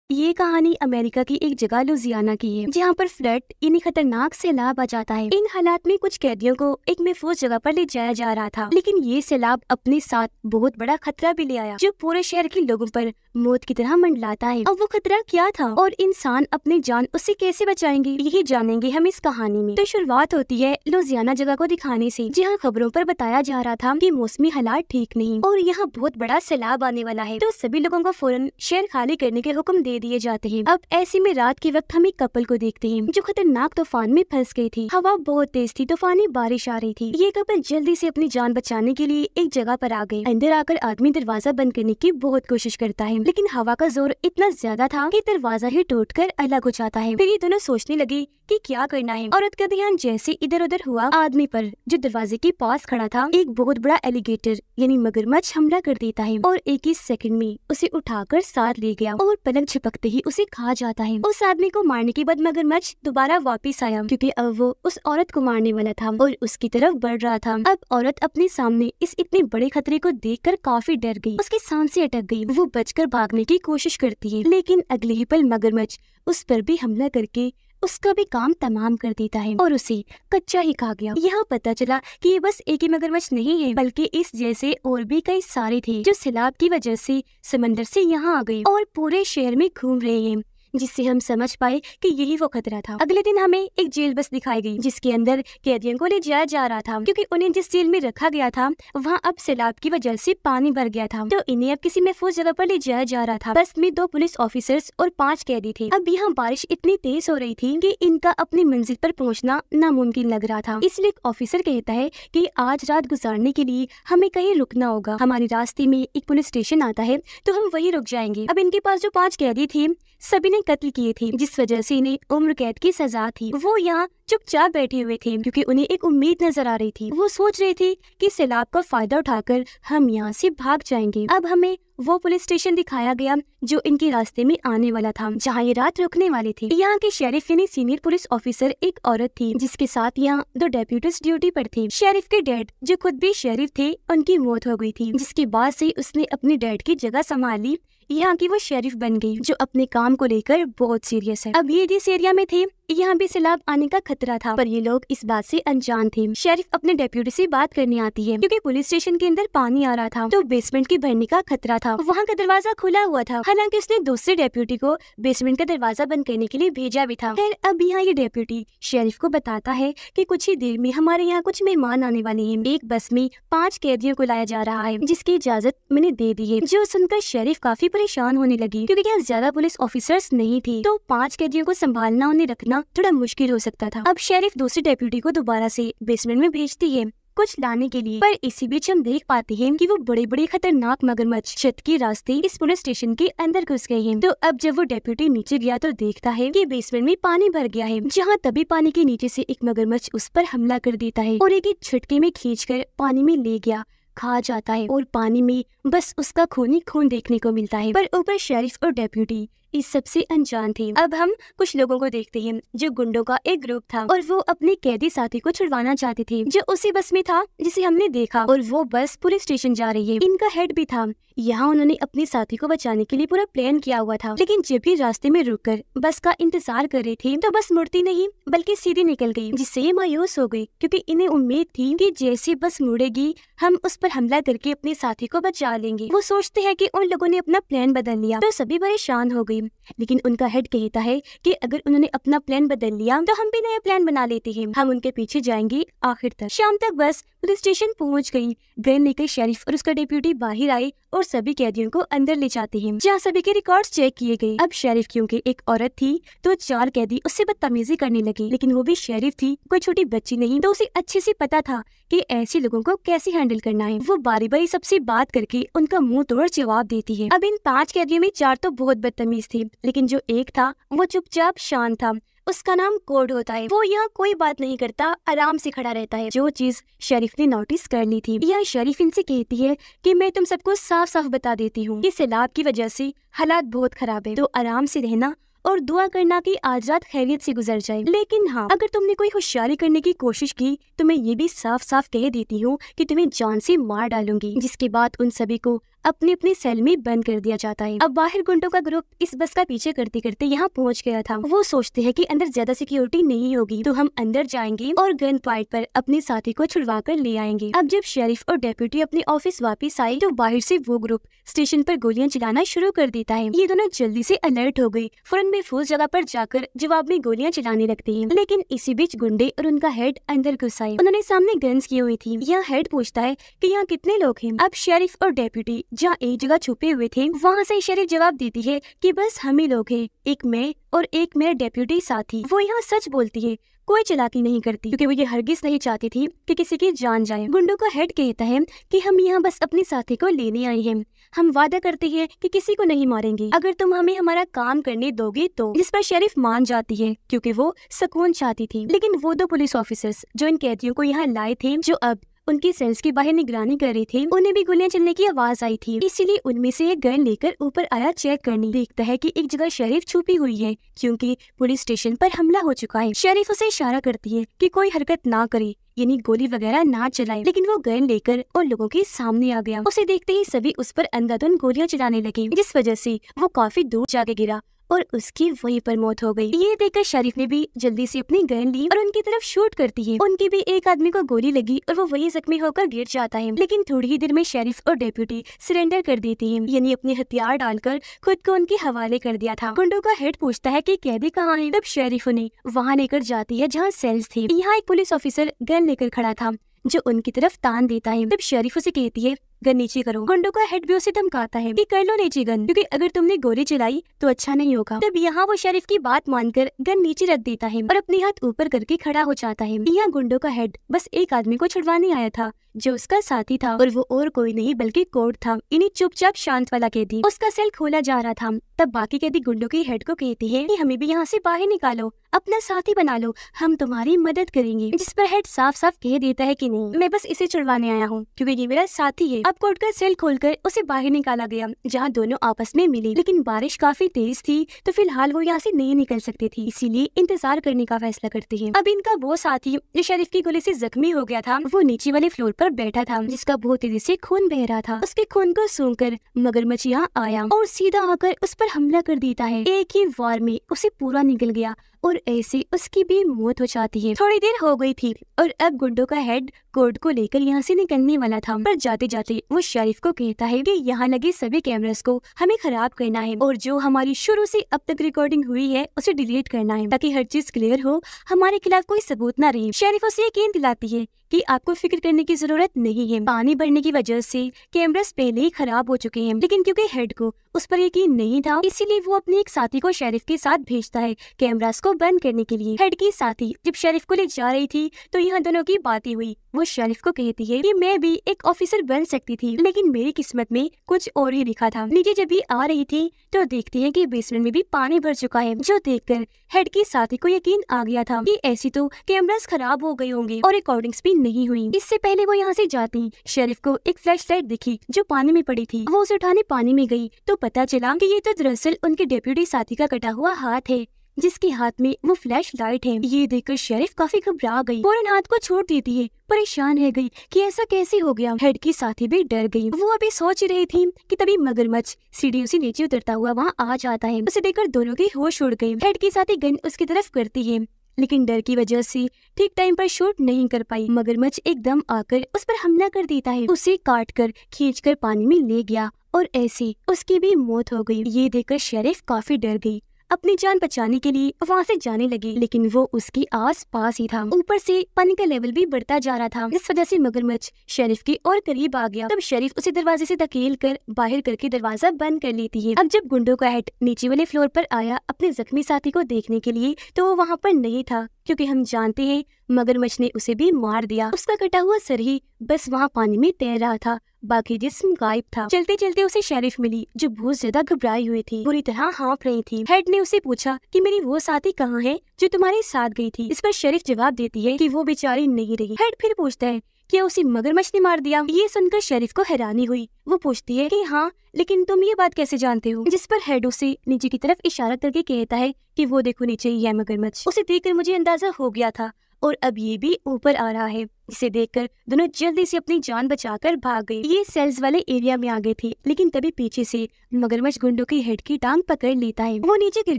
ये कहानी अमेरिका की एक जगह लुजियाना की है, जहाँ पर फ्लड यानी खतरनाक सैलाब आ जाता है। इन हालात में कुछ कैदियों को एक महफूज जगह पर ले जाया जा रहा था, लेकिन ये सैलाब अपने साथ बहुत बड़ा खतरा भी ले आया, जो पूरे शहर के लोगों पर मौत की तरह मंडलाता है। अब वो खतरा क्या था और इंसान अपनी जान उससे कैसे बचाएंगे, यही जानेंगे हम इस कहानी में। तो शुरुआत होती है लुजियाना जगह को दिखाने से, जहाँ खबरों पर बताया जा रहा था कि मौसमी हालात ठीक नहीं और यहाँ बहुत बड़ा सैलाब आने वाला है। तो सभी लोगों को फौरन शहर खाली करने के हुक्म दे दिए जाते हैं। अब ऐसे में रात के वक्त हम एक कपल को देखते हैं जो खतरनाक तूफान में फंस गई थी। हवा बहुत तेज थी, तूफानी बारिश आ रही थी। ये कपल जल्दी से अपनी जान बचाने के लिए एक जगह पर आ गए। अंदर आकर आदमी दरवाजा बंद करने की बहुत कोशिश करता है, लेकिन हवा का जोर इतना ज्यादा था कि दरवाजा ही टूटकर अलग हो जाता है। फिर ये दोनों सोचने लगे कि क्या करना है। औरत का ध्यान जैसे इधर उधर हुआ, आदमी पर जो दरवाजे के पास खड़ा था एक बहुत बड़ा एलिगेटर यानी मगरमच्छ हमला कर देता है और एक ही सेकंड में उसे उठाकर साथ ले गया और पलक झपकते ही उसे खा जाता है। उस आदमी को मारने के बाद मगरमच्छ दोबारा वापस आया, क्योंकि अब वो उस औरत को मारने वाला था और उसकी तरफ बढ़ रहा था। अब औरत अपने सामने इस इतने बड़े खतरे को देखकर काफी डर गई। उसकी सांसें अटक गई। वो बचकर भागने की कोशिश करती है, लेकिन अगले ही पल मगरमच्छ उस पर भी हमला करके उसका भी काम तमाम कर देता है और उसे कच्चा ही खा गया। यहाँ पता चला कि ये बस एक ही मगरमच्छ नहीं है, बल्कि इस जैसे और भी कई सारे थे जो सैलाब की वजह से समंदर से यहाँ आ गए और पूरे शहर में घूम रहे हैं, जिससे हम समझ पाए कि यही वो खतरा था। अगले दिन हमें एक जेल बस दिखाई गई, जिसके अंदर कैदियों को ले जाया जा रहा था, क्योंकि उन्हें जिस जेल में रखा गया था वहाँ अब सैलाब की वजह से पानी भर गया था। तो इन्हें अब किसी महफूज जगह पर ले जाया जा रहा था। बस में 2 पुलिस ऑफिसर्स और 5 कैदी थे। अब यहाँ बारिश इतनी तेज हो रही थी कि इनका अपनी मंजिल पर पहुँचना नामुमकिन लग रहा था। इसलिए एक ऑफिसर कहता है कि आज रात गुजारने के लिए हमें कहीं रुकना होगा। हमारे रास्ते में एक पुलिस स्टेशन आता है, तो हम वहीं रुक जाएंगे। अब इनके पास जो 5 कैदी थे सभी ने कत्ल किए थे, जिस वजह से इन्हें उम्र कैद की सजा थी। वो यहाँ चुपचाप बैठे हुए थे, क्योंकि उन्हें एक उम्मीद नजर आ रही थी। वो सोच रहे थे कि सैलाब का फायदा उठाकर हम यहाँ से भाग जाएंगे। अब हमें वो पुलिस स्टेशन दिखाया गया जो इनके रास्ते में आने वाला था, जहाँ ये रात रुकने वाले थे। यहाँ के शेरिफ यानी सीनियर पुलिस ऑफिसर एक औरत थी, जिसके साथ यहाँ 2 डेप्यूटीज ड्यूटी पर थे। शेरिफ के डैड जो खुद भी शेरिफ थे, उनकी मौत हो गई थी, जिसके बाद से उसने अपने डैड की जगह संभाल ली। यहाँ की वो शेरिफ बन गई, जो अपने काम को लेकर बहुत सीरियस है। अब ये जिस एरिया में थे यहाँ भी सैलाब आने का खतरा था, पर ये लोग इस बात से अनजान थे। शेरिफ अपने डेप्यूटी से बात करने आती है, क्योंकि पुलिस स्टेशन के अंदर पानी आ रहा था, तो बेसमेंट के भरने का खतरा था। वहाँ का दरवाजा खुला हुआ था, हालांकि उसने दूसरे डेप्यूटी को बेसमेंट का दरवाजा बंद करने के लिए भेजा भी था। खैर अब यहाँ ये डेप्यूटी शेरिफ को बताता है कि कुछ ही देर में हमारे यहाँ कुछ मेहमान आने वाले हैं। एक बस में 5 कैदियों को लाया जा रहा है, जिसकी इजाजत मैंने दे दी है। जो सुनकर शेरिफ काफी परेशान होने लगी, क्योंकि यहाँ ज्यादा पुलिस ऑफिसर्स नहीं थे, तो 5 कैदियों को संभालना, उन्हें रखना थोड़ा मुश्किल हो सकता था। अब शेरिफ दूसरे डेप्यूटी को दोबारा से बेसमेंट में भेजती है कुछ लाने के लिए, पर इसी बीच हम देख पाते हैं कि वो बड़े बड़े खतरनाक मगरमच्छ छत के रास्ते इस पुलिस स्टेशन के अंदर घुस गए हैं। तो अब जब वो डेप्यूटी नीचे गया तो देखता है कि बेसमेंट में पानी भर गया है, जहाँ तभी पानी के नीचे से एक मगरमच्छ उस पर हमला कर देता है और एक झटके में खींचकर पानी में ले गया, खा जाता है और पानी में बस उसका खून ही खून देखने को मिलता है। पर ऊपर शेरिफ और डेप्यूटी इस सबसे अनजान थे। अब हम कुछ लोगों को देखते हैं जो गुंडों का एक ग्रुप था और वो अपने कैदी साथी को छुड़वाना चाहते थे, जो उसी बस में था जिसे हमने देखा, और वो बस पुलिस स्टेशन जा रही है। इनका हेड भी था। यहाँ उन्होंने अपने साथी को बचाने के लिए पूरा प्लान किया हुआ था, लेकिन जब भी रास्ते में रुककर बस का इंतजार कर रहे थे तो बस मुड़ती नहीं बल्कि सीधी निकल गई, जिससे ये मायूस हो गई, क्योंकि इन्हें उम्मीद थी कि जैसे बस मुड़ेगी हम उस पर हमला करके अपने साथी को बचा लेंगे। वो सोचते हैं कि उन लोगों ने अपना प्लान बदल लिया, तो सभी परेशान हो गई। लेकिन उनका हेड कहता है कि अगर उन्होंने अपना प्लान बदल लिया तो हम भी नया प्लान बना लेते हैं, हम उनके पीछे जाएंगे आखिर तक। शाम तक बस पुलिस स्टेशन पहुंच गई। गन लेकर शेरिफ और उसका डेप्यूटी बाहर आए और सभी कैदियों को अंदर ले जाते हैं, जहाँ सभी के रिकॉर्ड्स चेक किए गए। अब शेरिफ क्योंकि एक औरत थी तो 4 कैदी उससे बदतमीजी करने लगे, लेकिन वो भी शेरिफ थी, कोई छोटी बच्ची नहीं, तो उसे अच्छे से पता था कि ऐसे लोगों को कैसे हैंडल करना है। वो बारी बारी सबसे बात करके उनका मुंह तोड़ जवाब देती है। अब इन 5 कैदियों में 4 तो बहुत बदतमीज थे, लेकिन जो एक था वो चुपचाप शांत था। उसका नाम कोड होता है। वो यहाँ कोई बात नहीं करता, आराम से खड़ा रहता है, जो चीज शरीफ ने नोटिस कर ली थी। यह शरीफ इनसे कहती है कि मैं तुम सबको साफ साफ बता देती हूँ कि सैलाब की वजह से हालात बहुत खराब है, तो आराम से रहना और दुआ करना कि आज रात खैरियत से गुजर जाए। लेकिन हाँ, अगर तुमने कोई होशियारी करने की कोशिश की तो मैं ये भी साफ साफ कह देती हूँ कि तुम्हें जान से मार डालूंगी। जिसके बाद उन सभी को अपने अपने सेल में बंद कर दिया जाता है। अब बाहर गुंडों का ग्रुप इस बस का पीछे करते करते यहाँ पहुँच गया था। वो सोचते हैं कि अंदर ज्यादा सिक्योरिटी नहीं होगी तो हम अंदर जाएंगे और गन पॉइंट पर अपने साथी को छुड़वा कर ले आएंगे। अब जब शेरिफ और डेप्यूटी अपने ऑफिस वापस आए तो बाहर से वो ग्रुप स्टेशन पर गोलियां चलाना शुरू कर देता है। ये दोनों जल्दी से अलर्ट हो गए, फौरन महफूज जगह पर जाकर जवाब में गोलियां चलाने लगते हैं। लेकिन इसी बीच गुंडे और उनका हेड अंदर घुस आए। उन्होंने सामने गन्स की हुई थी। यह हेड पूछता है कि यहाँ कितने लोग हैं। अब शेरिफ और डेप्यूटी जहाँ एक जगह छुपे हुए थे वहाँ से शेरिफ जवाब देती है कि बस हम ही लोग हैं, एक मैं और एक मेरा डेप्यूटी साथी। वो यहाँ सच बोलती है, कोई चालाकी नहीं करती, क्योंकि वो ये हरगिज नहीं चाहती थी कि किसी की जान जाए। गुंडों का हेड कहता है कि हम यहाँ बस अपने साथी को लेने आए हैं, हम वादा करते हैं कि किसी को नहीं मारेंगे अगर तुम हमें हमारा काम करने दोगे तो। जिस पर शेरिफ मान जाती है क्योंकि वो सुकून चाहती थी। लेकिन वो दो पुलिस ऑफिसर्स जो इन कैदियों को यहाँ लाए थे, जो अब उनकी सेल्स के बाहर निगरानी कर रहे थे, उन्हें भी गोलियां चलने की आवाज आई थी। इसीलिए उनमें से एक गन लेकर ऊपर आया चेक करने। देखता है कि एक जगह शेरिफ छुपी हुई है क्योंकि पुलिस स्टेशन पर हमला हो चुका है। शेरिफ उसे इशारा करती है कि कोई हरकत ना करे, यानी गोली वगैरह ना चलाए। लेकिन वो गन लेकर उन लोगों के सामने आ गया। उसे देखते ही सभी उस पर अंधाधुंध गोलियां चलाने लगे, जिस वजह से वो काफी दूर जाके गिरा और उसकी वहीं पर मौत हो गई। ये देखकर शरीफ ने भी जल्दी से अपनी गन ली और उनकी तरफ शूट करती है। उनकी भी एक आदमी को गोली लगी और वो वहीं जख्मी होकर गिर जाता है। लेकिन थोड़ी ही देर में शरीफ और डेप्यूटी सरेंडर कर देती है, यानी अपने हथियार डालकर खुद को उनके हवाले कर दिया था। गुंडों का हेड पूछता है कि कैदी कहाँ है। तब शरीफ उन्हें वहाँ लेकर जाती है जहाँ सेल्स थे। यहाँ एक पुलिस ऑफिसर गन लेकर खड़ा था जो उनकी तरफ तान देता है। तब शरीफ उसे कहती है गन नीचे करो। गुंडों का हेड भी उसे धमकाता है कि कर लो नीचे गन, क्योंकि अगर तुमने गोली चलाई तो अच्छा नहीं होगा। तब यहाँ वो शरीफ की बात मानकर गन नीचे रख देता है और अपने हाथ ऊपर करके खड़ा हो जाता है। यहाँ गुंडों का हेड बस एक आदमी को छुड़वाने आया था जो उसका साथी था, और वो और कोई नहीं बल्कि कोड था, इन्हीं चुपचाप शांत वाला कैदी। उसका सेल खोला जा रहा था। तब बाकी कैदी गुंडों के हेड को कहती है कि हमें भी यहाँ से बाहर निकालो, अपना साथी बना लो, हम तुम्हारी मदद करेंगे। जिस पर हेड साफ साफ कह देता है कि नहीं, मैं बस इसे छुड़वाने आया हूँ क्योंकि ये मेरा साथी है। अब कोड का सेल खोलकर उसे बाहर निकाला गया जहाँ दोनों आपस में मिले। लेकिन बारिश काफी तेज थी तो फिलहाल वो यहाँ से नहीं निकल सकती थी, इसीलिए इंतजार करने का फैसला करती है। अब इनका वो साथी जो शरीफ की गोली से जख्मी हो गया था, वो नीचे वाले फ्लोर पर बैठा था जिसका बहुत तेजी से खून बह रहा था। उसके खून को सूंघकर मगरमच्छ यहाँ आया और सीधा आकर उस पर हमला कर देता है। एक ही वार में उसे पूरा निकल गया और ऐसे उसकी भी मौत हो जाती है। थोड़ी देर हो गई थी और अब गुंडों का हेड कोड को लेकर यहाँ से निकलने वाला था, पर जाते जाते वो शरीफ को कहता है कि यहाँ लगे सभी कैमरास को हमें खराब करना है और जो हमारी शुरू से अब तक रिकॉर्डिंग हुई है उसे डिलीट करना है ताकि हर चीज क्लियर हो, हमारे खिलाफ कोई सबूत न रहे। शरीफ उसे यकीन दिलाती है कि आपको फिक्र करने की जरूरत नहीं है, पानी भरने की वजह से कैमरास पहले ही खराब हो चुके हैं। लेकिन क्योंकि हेड को उस पर यकीन नहीं था, इसीलिए वो अपने एक साथी को शरीफ के साथ भेजता है कैमरास को बंद करने के लिए। हेड की साथी जब शरीफ को ले जा रही थी तो यहाँ दोनों की बातें हुई। वो शरीफ को कहती है कि मैं भी एक ऑफिसर बन सकती थी, लेकिन मेरी किस्मत में कुछ और ही लिखा था। नीचे जब भी आ रही थी तो देखती है कि बेसमेंट में भी पानी भर चुका है, जो देखकर हेड की साथी को यकीन आ गया था कि ऐसी तो कैमरास खराब हो गए होंगे और रिकॉर्डिंग्स भी नहीं हुई। इससे पहले वो यहाँ से जाती शरीफ को एक फ्लैशलाइट दिखी जो पानी में पड़ी थी। वो उसे उठाने पानी में गई तो पता चला कि ये तो दरअसल उनके डेप्यूटी साथी का कटा हुआ हाथ है जिसके हाथ में वो फ्लैश लाइट है। ये देखकर शरीफ काफी घबरा गई, फौरन हाथ को छोड़ देती है, परेशान रह गई कि ऐसा कैसे हो गया। हेड की साथी भी डर गई। वो अभी सोच रही थी कि तभी मगरमच्छ सीढ़ियों से नीचे उतरता हुआ वहाँ आ जाता है। उसे देखकर दोनों की होश उड़ गई। हेड की साथी गन उसकी तरफ करती है, लेकिन डर की वजह से ठीक टाइम पर शूट नहीं कर पाई। मगरमच्छ एकदम आकर उस पर हमला कर देता है, उसे काट कर खींच कर पानी में ले गया और ऐसे उसकी भी मौत हो गई। ये देखकर शरीफ काफी डर गई, अपनी जान बचाने के लिए वहाँ से जाने लगी, लेकिन वो उसके आस पास ही था। ऊपर से पानी का लेवल भी बढ़ता जा रहा था, इस वजह से मगरमच्छ शरीफ के और करीब आ गया। तब शरीफ उसे दरवाजे से धकेल कर बाहर करके दरवाजा बंद कर लेती है। अब जब गुंडों का हेड नीचे वाले फ्लोर पर आया अपने जख्मी साथी को देखने के लिए तो वो वहाँ पर नहीं था, क्योंकि हम जानते हैं मगरमच्छ ने उसे भी मार दिया। उसका कटा हुआ सर ही बस वहाँ पानी में तैर रहा था, बाकी जिस्म गायब था। चलते चलते उसे शरीफ मिली जो बहुत ज्यादा घबराई हुई थी, बुरी तरह हाँफ रही थी। हेड ने उसे पूछा कि मेरी वो साथी कहाँ है जो तुम्हारे साथ गई थी। इस पर शरीफ जवाब देती है कि वो बेचारी नहीं रही। हेड फिर पूछता है क्या उसे मगरमच्छ ने मार दिया। ये सुनकर शरीफ को हैरानी हुई। वो पूछती है कि हाँ, लेकिन तुम ये बात कैसे जानते हो। जिस पर हेड उसे नीचे की तरफ इशारा करके कहता है कि वो देखो नीचे ही है मगरमच्छ। उसे देखकर मुझे अंदाजा हो गया था, और अब ये भी ऊपर आ रहा है, जिसे देखकर दोनों जल्दी से अपनी जान बचाकर भाग गए। ये सेल्स वाले एरिया में आ गए थे, लेकिन तभी पीछे से मगरमच्छ गुंडों की हेड की टांग पकड़ लेता है। वो नीचे गिर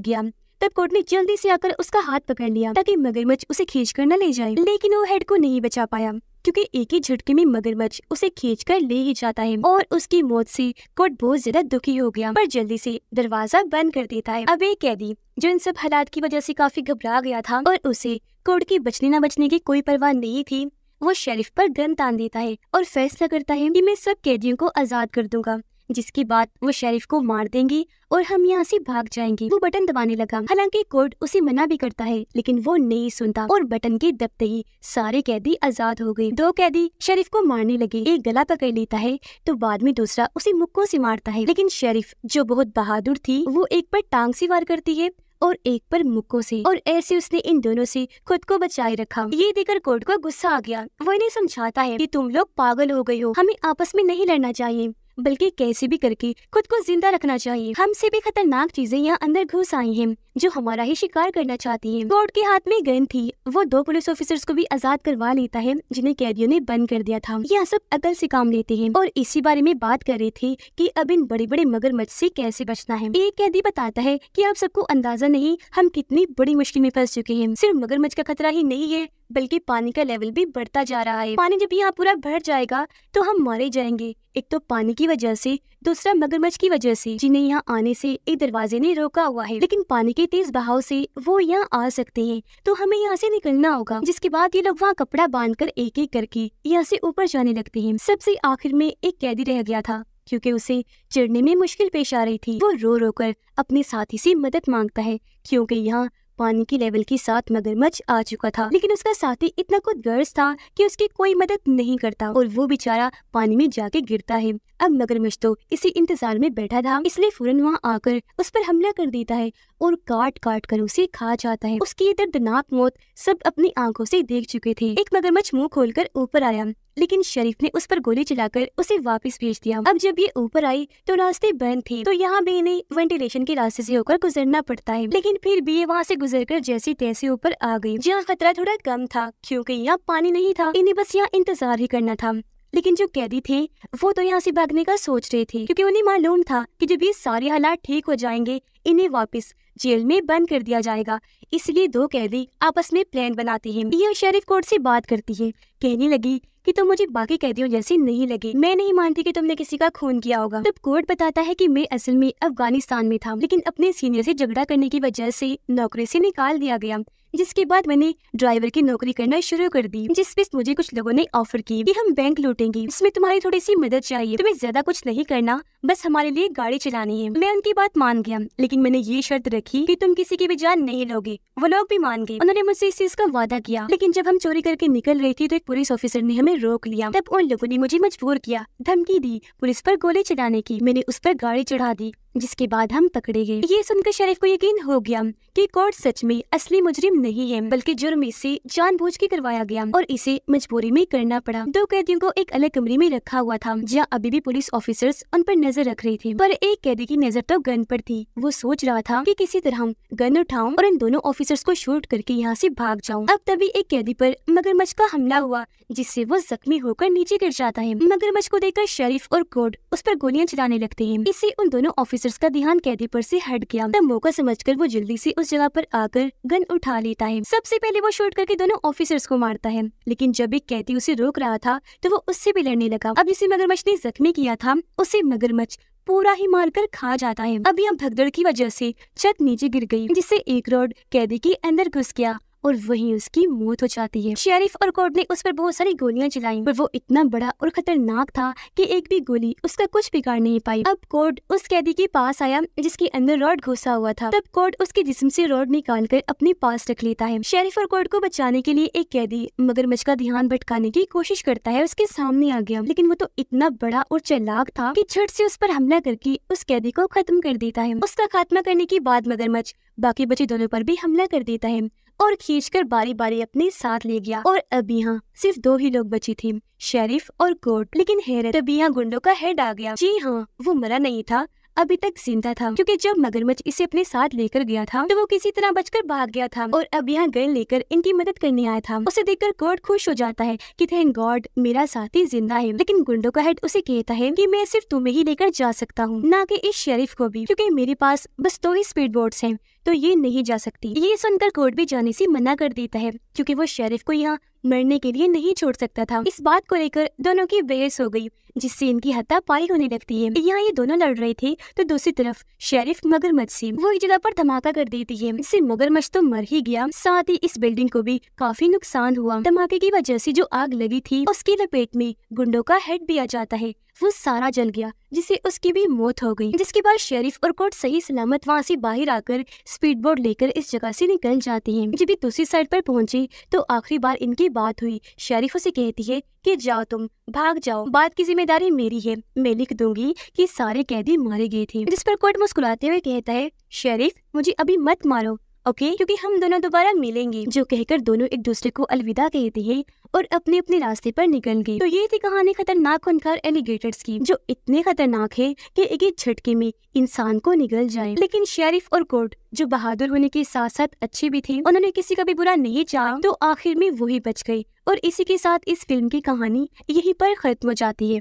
गया। तब कोर्ट ने जल्दी से आकर उसका हाथ पकड़ लिया ताकि मगरमच्छ उसे खींचकर न ले जाए, लेकिन वो हेड को नहीं बचा पाया क्योंकि एक ही झटके में मगरमच्छ उसे खींचकर ले ही जाता है और उसकी मौत से कोर्ट बहुत ज्यादा दुखी हो गया, पर जल्दी से दरवाजा बंद कर देता है। अब एक कैदी जो इन सब हालात की वजह से काफी घबरा गया था और उसे कोर्ट की बचने न बचने की कोई परवाह नहीं थी, वो शेरिफ पर गन तान देता है और फैसला करता है कि मैं सब कैदियों को आजाद कर दूंगा, जिसके बाद वो शेरिफ को मार देंगे और हम यहाँ से भाग जाएंगे। वो बटन दबाने लगा, हालांकि कोर्ट उसे मना भी करता है, लेकिन वो नहीं सुनता और बटन के दबते ही सारे कैदी आजाद हो गए। 2 कैदी शेरिफ को मारने लगे, एक गला पकड़ लेता है तो बाद में दूसरा उसे मुक्कों से मारता है, लेकिन शेरिफ जो बहुत बहादुर थी वो एक पर टांग से वार करती है और एक पर मुक्कों से, और ऐसे उसने इन दोनों से खुद को बचाए रखा। ये देखकर कोर्ट को गुस्सा आ गया। वो इन्हें समझाता है कि तुम लोग पागल हो गए हो, हमें आपस में नहीं लड़ना चाहिए बल्कि कैसे भी करके खुद को जिंदा रखना चाहिए। हमसे भी खतरनाक चीजें यहाँ अंदर घुस आई हैं जो हमारा ही शिकार करना चाहती हैं। कोर्ट के हाथ में गन थी, वो 2 पुलिस ऑफिसर्स को भी आजाद करवा लेता है जिन्हें कैदियों ने बंद कर दिया था। यह सब अकल से काम लेते हैं और इसी बारे में बात कर रहे थे कि अब इन बड़े बड़े मगरमच्छ से कैसे बचना है। एक कैदी बताता है कि आप सबको अंदाजा नहीं हम कितनी बड़ी मुश्किल में फंस चुके हैं। सिर्फ मगरमच्छ का खतरा ही नहीं है बल्कि पानी का लेवल भी बढ़ता जा रहा है। पानी जब यहाँ पूरा भर जाएगा तो हम मारे जाएंगे, एक तो पानी की वजह से, दूसरा मगरमच्छ की वजह से जिन्हें यहाँ आने से एक दरवाजे ने रोका हुआ है, लेकिन पानी के तेज बहाव से वो यहाँ आ सकते हैं तो हमें यहाँ से निकलना होगा। जिसके बाद ये लोग वहाँ कपड़ा बांधकर एक एक करके यहाँ से ऊपर जाने लगते हैं। सबसे आखिर में एक कैदी रह गया था क्योंकि उसे चढ़ने में मुश्किल पेश आ रही थी। वो रो रो कर अपने साथी से मदद मांगता है क्योंकि यहाँ पानी के लेवल के साथ मगरमच्छ आ चुका था, लेकिन उसका साथी इतना खुदगर्ज था कि उसकी कोई मदद नहीं करता और वो बेचारा पानी में जाके गिरता है। अब मगरमच्छ तो इसी इंतजार में बैठा था, इसलिए फौरन वहाँ आकर उस पर हमला कर देता है और काट काट कर उसे खा जाता है। उसकी दर्दनाक मौत सब अपनी आंखों से देख चुके थे। एक मगरमच्छ मुंह खोलकर ऊपर आया, लेकिन शरीफ ने उस पर गोली चलाकर उसे वापस भेज दिया। अब जब ये ऊपर आई तो रास्ते बंद थे, तो यहाँ भी इन्हें वेंटिलेशन के रास्ते से होकर गुजरना पड़ता है, लेकिन फिर भी ये वहाँ से गुजरकर जैसे तैसे ऊपर आ गई, जहाँ खतरा थोड़ा कम था क्योंकि यहाँ पानी नहीं था। इन्हें बस यहाँ इंतजार ही करना था। लेकिन जो कैदी थे वो तो यहाँ से भागने का सोच रहे थे क्योंकि उन्हें मालूम था कि जब ये सारे हालात ठीक हो जाएंगे इन्हें वापस जेल में बंद कर दिया जाएगा। इसलिए 2 कैदी आपस में प्लान बनाते हैं। यह शरीफ कोर्ट से बात करती है, कहने लगी कि तुम मुझे बाकी कैदियों जैसी नहीं लगी, मैं नहीं मानती कि तुमने किसी का खून किया होगा। तब कोर्ट बताता है कि मैं असल में अफगानिस्तान में था, लेकिन अपने सीनियर से झगड़ा करने की वजह से नौकरी से निकाल दिया गया, जिसके बाद मैंने ड्राइवर की नौकरी करना शुरू कर दी, जिस पे मुझे कुछ लोगों ने ऑफर की कि हम बैंक लूटेंगे, इसमें तुम्हारी थोड़ी सी मदद चाहिए, तुम्हें ज्यादा कुछ नहीं करना, बस हमारे लिए गाड़ी चलानी है। मैं उनकी बात मान गया, लेकिन मैंने ये शर्त रखी कि तुम किसी की भी जान नहीं लोगे। वो लोग भी मान गए, उन्होंने मुझसे इस चीज का वादा किया। लेकिन जब हम चोरी करके निकल रही थी तो एक पुलिस ऑफिसर ने हमें रोक लिया। तब उन लोगों ने मुझे मजबूर किया, धमकी दी पुलिस पर गोली चलाने की। मैंने उस पर गाड़ी चढ़ा दी, जिसके बाद हम पकड़े गए। ये सुनकर शरीफ को यकीन हो गया कि कोर्ट सच में असली मुजरिम नहीं है, बल्कि जुर्म इससे जानबूझ के करवाया गया और इसे मजबूरी में करना पड़ा। 2 कैदियों को एक अलग कमरे में रखा हुआ था, जहाँ अभी भी पुलिस ऑफिसर्स उन पर नजर रख रहे थे, पर एक कैदी की नजर तो गन पर थी। वो सोच रहा था कि किसी तरह गन उठाऊं और इन दोनों ऑफिसर्स को शूट करके यहाँ से भाग जाऊं। अब तभी एक कैदी पर मगरमच्छ का हमला हुआ, जिससे वो जख्मी होकर नीचे गिर जाता है। मगरमच्छ को देखकर शरीफ और कोर्ट उस पर गोलियां चलाने लगते हैं। इससे उन दोनों ऑफिसर्स का ध्यान कैदी पर से हट गया। तब मौका समझकर वो जल्दी से उस जगह पर आकर गन उठा लेता है। सबसे पहले वो शूट करके दोनों ऑफिसर्स को मारता है, लेकिन जब एक कैदी उसे रोक रहा था तो वो उससे भी लड़ने लगा। अब जिसे मगरमच्छ ने जख्मी किया था उसे मगरमच्छ पूरा ही मारकर खा जाता है। अब यहाँ भगदड़ की वजह से छत नीचे गिर गई, जिससे एक रॉड कैदी के अंदर घुस गया और वहीं उसकी मौत हो जाती है। शेरिफ और कोर्ट ने उस पर बहुत सारी गोलियां चलाई, पर वो इतना बड़ा और खतरनाक था कि एक भी गोली उसका कुछ बिगाड़ नहीं पाई। अब कोर्ट उस कैदी के पास आया जिसके अंदर रॉड घुसा हुआ था। तब कोर्ट उसके जिस्म से रॉड निकालकर अपने पास रख लेता है। शेरिफ और कोर्ट को बचाने के लिए एक कैदी मगरमच्छ का ध्यान भटकाने की कोशिश करता है, उसके सामने आ गया, लेकिन वो तो इतना बड़ा और चालाक था कि झट से उस पर हमला करके उस कैदी को खत्म कर देता है। उसका खात्मा करने के बाद मगरमच्छ बाकी बचे दोनों पर भी हमला कर देता है और खींचकर बारी बारी अपने साथ ले गया। और अब यहाँ सिर्फ 2 ही लोग बचे थे, शेरिफ और कोर्ट। लेकिन हैरत, तभी यहाँ गुंडों का हेड आ गया। जी हाँ, वो मरा नहीं था, अभी तक जिंदा था, क्योंकि जब मगरमच्छ इसे अपने साथ लेकर गया था तो वो किसी तरह बचकर भाग गया था और अब यहाँ गन लेकर इनकी मदद करने आया था। उसे देखकर कोर्ट खुश हो जाता है कि थैंक गॉड मेरा साथी जिंदा है। लेकिन गुंडों का हेड उसे कहता है कि मैं सिर्फ तुम्हें ही लेकर जा सकता हूँ, ना कि इस शेरिफ को भी, क्योंकि मेरे पास बस 2 ही स्पीड बोट्स हैं, तो ये नहीं जा सकती। ये सुनकर कोर्ट भी जाने से मना कर देता है, क्योंकि वो शेरिफ को यहाँ मरने के लिए नहीं छोड़ सकता था। इस बात को लेकर दोनों की बहस हो गई, जिससे इनकी हाथापाई होने लगती है। यहाँ ये दोनों लड़ रहे थे तो दूसरी तरफ शेरिफ मगरमच्छ से वो एक जगह पर धमाका कर देती है। इससे मगरमच्छ तो मर ही गया, साथ ही इस बिल्डिंग को भी काफी नुकसान हुआ। धमाके की वजह से जो आग लगी थी उसकी लपेट में गुंडों का हेड भी आ जाता है, वो सारा जल गया, जिससे उसकी भी मौत हो गई। जिसके बाद शेरिफ और कोर्ट सही सलामत वहाँ से बाहर आकर स्पीड बोट लेकर इस जगह से निकल जाते हैं। जब ये दूसरी साइड पर पहुंचे तो आखिरी बार इनकी बात हुई। शेरिफ उसे कहती है कि जाओ, तुम भाग जाओ, बात की जिम्मेदारी मेरी है, मैं लिख दूंगी कि सारे कैदी मारे गए थे। जिस पर कोर्ट मुस्कुराते हुए कहता है, शेरिफ मुझे अभी मत मारो, ओके, क्योंकि हम दोनों दोबारा मिलेंगे। जो कहकर दोनों एक दूसरे को अलविदा कहते हैं और अपने अपने रास्ते पर निकल गए। तो ये थी कहानी खतरनाक खूंखार एलिगेटर्स की, जो इतने खतरनाक है कि एक ही झटके में इंसान को निगल जाए। लेकिन शेरिफ और कोर्ट जो बहादुर होने के साथ साथ अच्छे भी थे, उन्होंने किसी का भी बुरा नहीं चाहा, तो आखिर में वही बच गए। और इसी के साथ इस फिल्म की कहानी यहीं पर खत्म हो जाती है।